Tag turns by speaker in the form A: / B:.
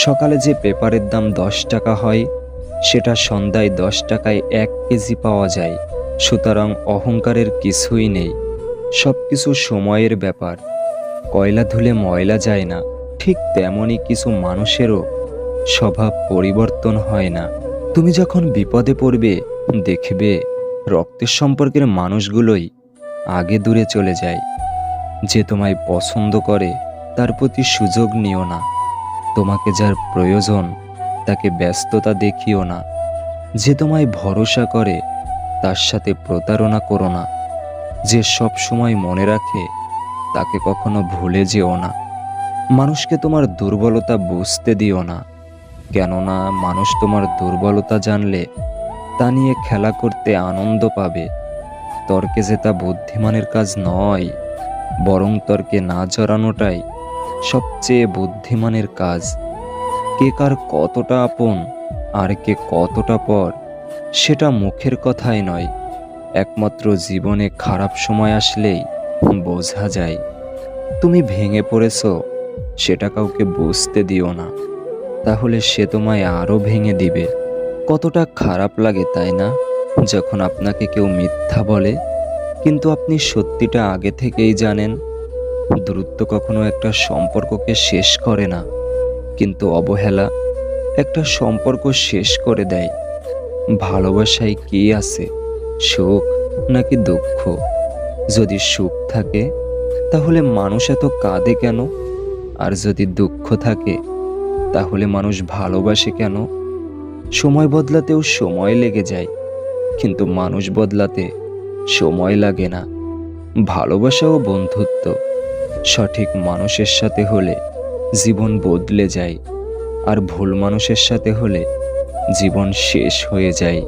A: সকালে যে পেপারের দাম 10 টাকা হয়, সেটা সন্ধ্যায় 10 টাকায় 1 কেজি পাওয়া যায়। সুতরাং অহংকারের কিছুই নেই, সব কিছু সময়ের ব্যাপার। কয়লা ধুলে ময়লা যায় না, ঠিক তেমনই কিছু মানুষেরও স্বভাব পরিবর্তন হয় না। তুমি যখন বিপদে পড়বে, দেখবে রক্তের সম্পর্কের মানুষগুলোই আগে দূরে চলে যায়। যে তোমায় পছন্দ করে তার প্রতি সুযোগ নিও না। তোমাকে যার প্রয়োজন তাকে ব্যস্ততা দেখিও না। যে তোমায় ভরসা করে তার সাথে প্রতারণা করো না। যে সব সময় মনে রাখে তাকে কখনো ভুলে যেও না। মানুষকে তোমার দুর্বলতা বুঝতে দিও না, কেননা মানুষ তোমার দুর্বলতা জানলে তা নিয়ে খেলা করতে আনন্দ পাবে। তর্কে জেতা বুদ্ধিমানের কাজ নয়, বরং তর্কে না জড়ানোটাই সবচেয়ে বুদ্ধিমানের কাজ। কে কার কতটা আপন আর কে কতটা পর, সেটা মুখের কথাই নয়, একমাত্র জীবনে খারাপ সময় আসলেই বোঝা যায়। তুমি ভেঙে পড়েছ, সেটা কাউকে বুঝতে দিও না, তাহলে সে তোমায় আরও ভেঙে দিবে। কতটা খারাপ লাগে তাই না, যখন আপনাকে কেউ মিথ্যা বলে কিন্তু আপনি সত্যিটা আগে থেকেই জানেন। দূরত্ব কখনো একটা সম্পর্ককে শেষ করে না, কিন্তু অবহেলা একটা সম্পর্ক শেষ করে দেয়। ভালোবাসায় কি আছে, সুখ নাকি দুঃখ? যদি সুখ থাকে তাহলে মানুষ এত কাঁদে কেন? আর যদি দুঃখ থাকে তাহলে মানুষ ভালোবাসে কেন? সময় বদলাতেও সময় লেগে যায়, কিন্তু মানুষ বদলাতে সময় লাগে না। ভালোবাসা ও বন্ধুত্ব সঠিক মানুষের সাথে হলে জীবন বদলে যায়, আর ভুল মানুষের সাথে হলে জীবন শেষ হয়ে যায়।